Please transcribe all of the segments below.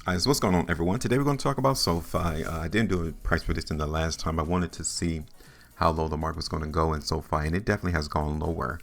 Alright, so what's going on, everyone? Today we're going to talk about SOFI. I didn't do a price prediction the last time. I wanted to see how low the market was going to go in SOFI, and it definitely has gone lower.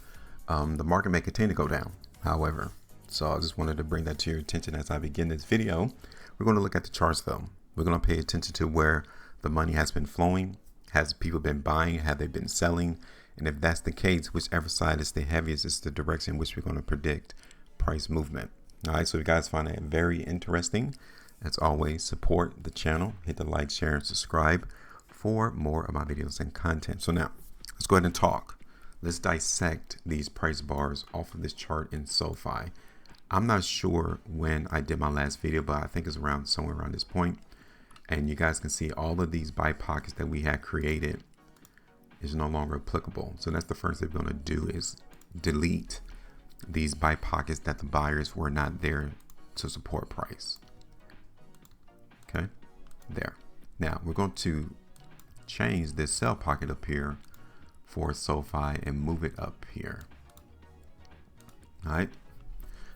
The market may continue to go down, however. So I just wanted to bring that to your attention as I begin this video. We're going to look at the charts, though. We're going to pay attention to where the money has been flowing. Has people been buying? Have they been selling? And if that's the case, whichever side is the heaviest is the direction in which we're going to predict price movement. All right, so if you guys find that very interesting, as always, support the channel, hit the like, share, and subscribe for more of my videos and content. So now, let's go ahead and talk. Let's dissect these price bars off of this chart in SOFI. I'm not sure when I did my last video, but I think it's around somewhere around this point. And you guys can see all of these buy pockets that we had created is no longer applicable. So that's the first thing we're going to do is delete these buy pockets that the buyers were not there to support price. Okay, there. Now we're going to change this sell pocket up here for SOFI and move it up here. All right,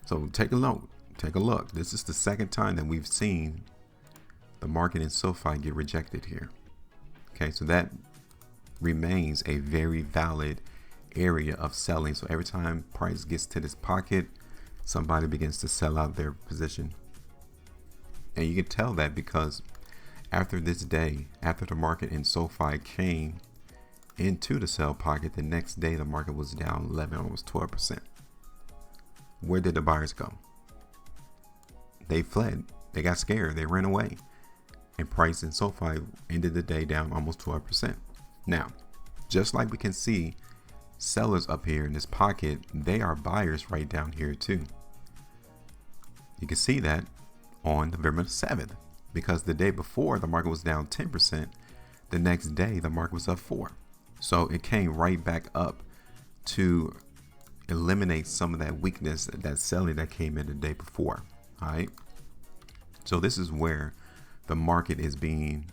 so take a look. This is the second time that we've seen the market in SOFI get rejected here. Okay, so that remains a very valid area of selling. So every time price gets to this pocket, somebody begins to sell out their position. And you can tell that because after this day, after the market in SOFI came into the sell pocket, the next day the market was down 11, almost 12%. Where did the buyers go? They fled. They got scared. They ran away. And price in SOFI ended the day down almost 12%. Now, just like we can see sellers up here in this pocket, they are buyers right down here too. You can see that on November 7th, because the day before the market was down 10%, the next day the market was up 4%. So it came right back up to eliminate some of that weakness, that selling that came in the day before. All right, so this is where the market is being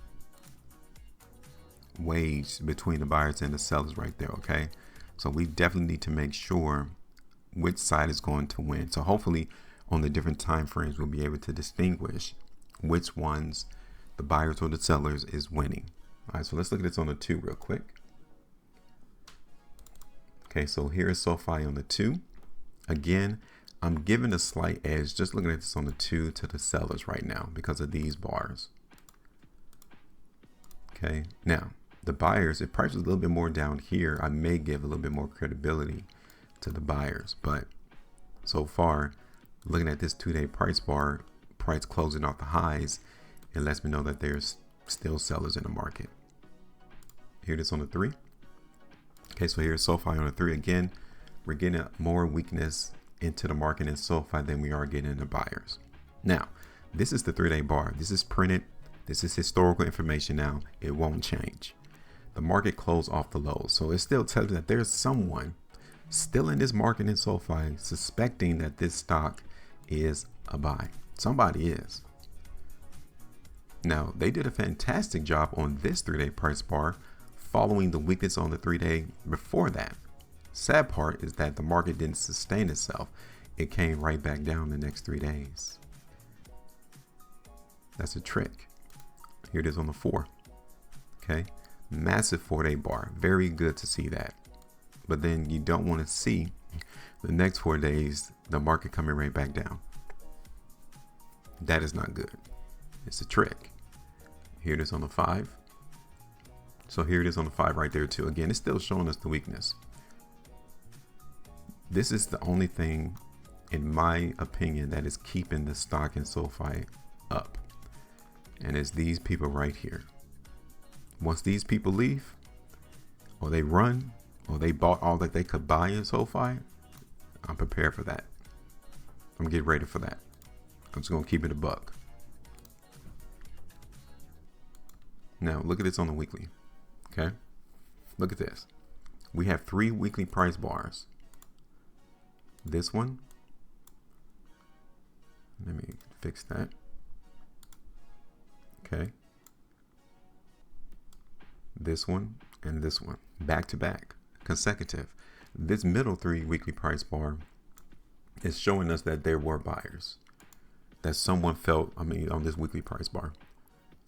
waged between the buyers and the sellers right there. Okay, so we definitely need to make sure which side is going to win. So hopefully on the different time frames, we'll be able to distinguish which ones the buyers or the sellers is winning. All right, so let's look at this on the 2 real quick. Okay, so here is SOFI on the 2. Again, I'm giving a slight edge just looking at this on the 2 to the sellers right now because of these bars. Okay, now the buyers, if price was a little bit more down here, I may give a little bit more credibility to the buyers. But so far, looking at this 2-day price bar, price closing off the highs, it lets me know that there's still sellers in the market. Here it is on the 3. Okay, so here's SOFI on the 3 again. We're getting more weakness into the market in SOFI than we are getting in the buyers. Now, this is the 3-day bar. This is printed. This is historical information now. It won't change. The market closed off the lows. So it still tells you that there's someone still in this market in SOFI suspecting that this stock is a buy. Somebody is. Now, they did a fantastic job on this 3-day price bar following the weakness on the 3-day before that. Sad part is that the market didn't sustain itself. It came right back down the next 3 days. That's a trick. Here it is on the 4. Okay, massive 4-day bar. Very good to see that. But then you don't want to see the next 4 days the market coming right back down. That is not good. It's a trick. Here it is on the 5. So here it is on the 5 right there too. Again, it's still showing us the weakness. This is the only thing, in my opinion, that is keeping the stock in SOFI up. And it's these people right here. Once these people leave, or they run, or they bought all that they could buy in SOFI, I'm prepared for that. I'm getting ready for that. I'm just going to keep it a buck. Now, look at this on the weekly. Okay? Look at this. We have 3 weekly price bars. This one. Let me fix that. Okay. This one and this one. Back to back. Consecutive. This middle 3 weekly price bar is showing us that there were buyers. that someone felt, on this weekly price bar,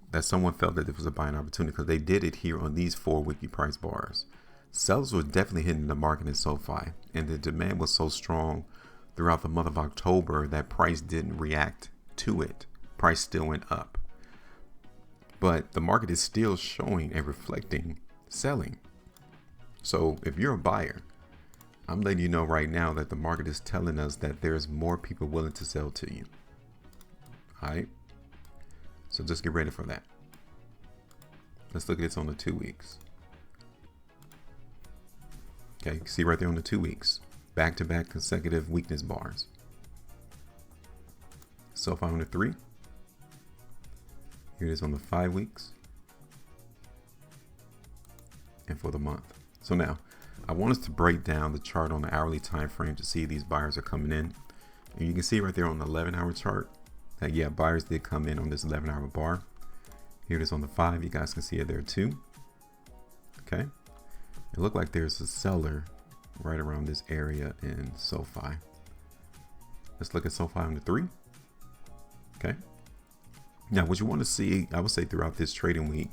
that someone felt that this was a buying opportunity because they did it here on these 4 weekly price bars. Sellers were definitely hitting the market in SOFI, and the demand was so strong throughout the month of October that price didn't react to it. Price still went up. But the market is still showing and reflecting selling. So if you're a buyer, I'm letting you know right now that the market is telling us that there's more people willing to sell to you. All right. So just get ready for that. Let's look at this on the 2 weeks. Okay, you can see right there on the 2 weeks, back-to-back consecutive weakness bars. SOFI on the 3. Here it is on the 5 weeks. And for the month. So now, I want us to break down the chart on the hourly time frame to see these buyers are coming in. And you can see right there on the 11-hour chart that, yeah, buyers did come in on this 11-hour bar. Here it is on the 5. You guys can see it there too. Okay. It looked like there's a seller right around this area in SOFI. Let's look at SOFI on the 3. Okay. Now, what you want to see, I would say throughout this trading week,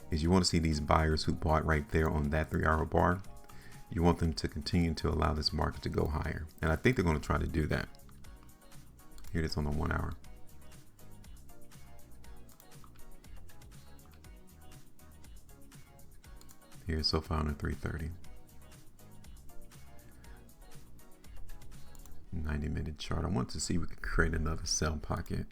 is you want to see these buyers who bought right there on that 3-hour bar. You want them to continue to allow this market to go higher. And I think they're going to try to do that. Here it is on the 1 hour. Here's SOFI on the 330. 90-minute chart. I want to see if we could create another sell pocket.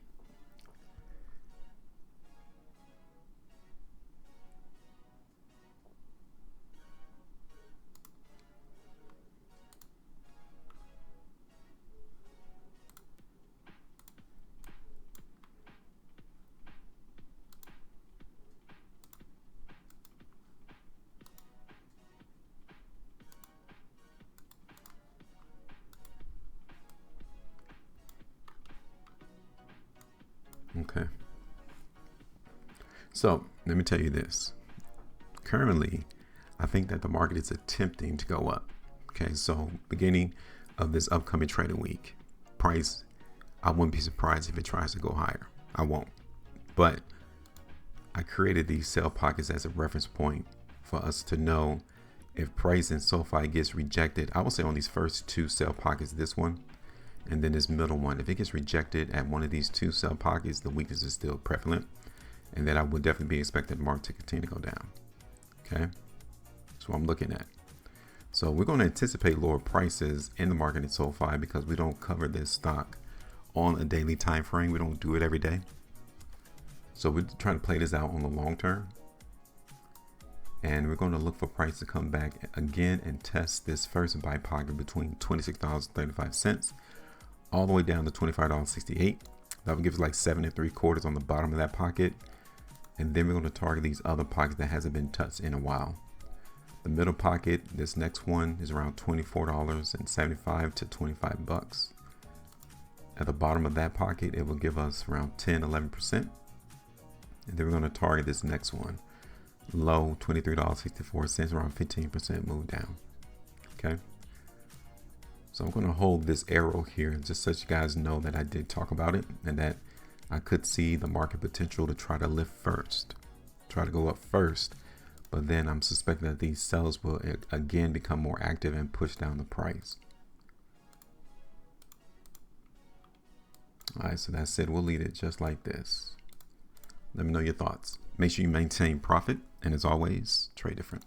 Okay. So let me tell you this. Currently, I think that the market is attempting to go up. Okay. So beginning of this upcoming trading week, price, I wouldn't be surprised if it tries to go higher. I won't. But I created these sell pockets as a reference point for us to know if price in SOFI gets rejected. I will say on these first 2 sell pockets, this one, and then this middle one, if it gets rejected at one of these 2 sell pockets, the weakness is still prevalent, and then I would definitely be expecting the market to continue to go down. Okay, that's what I'm looking at. So we're going to anticipate lower prices in the market in SOFI because we don't cover this stock on a daily time frame. We don't do it every day. So we're trying to play this out on the long term, and we're going to look for price to come back again and test this first buy pocket between $26.35 all the way down to $25.68. That will give us like 7 3/4 on the bottom of that pocket. And then we're going to target these other pockets that hasn't been touched in a while. The middle pocket, this next one, is around $24.75 to $25. At the bottom of that pocket, it will give us around 10-11%. And then we're going to target this next one, low $23.64, around 15% move down. Okay. So I'm going to hold this arrow here just so you guys know that I did talk about it and that I could see the market potential to try to lift first, try to go up first. But then I'm suspecting that these sellers will again become more active and push down the price. All right, so that's it. We'll leave it just like this. Let me know your thoughts. Make sure you maintain profit. And as always, trade different.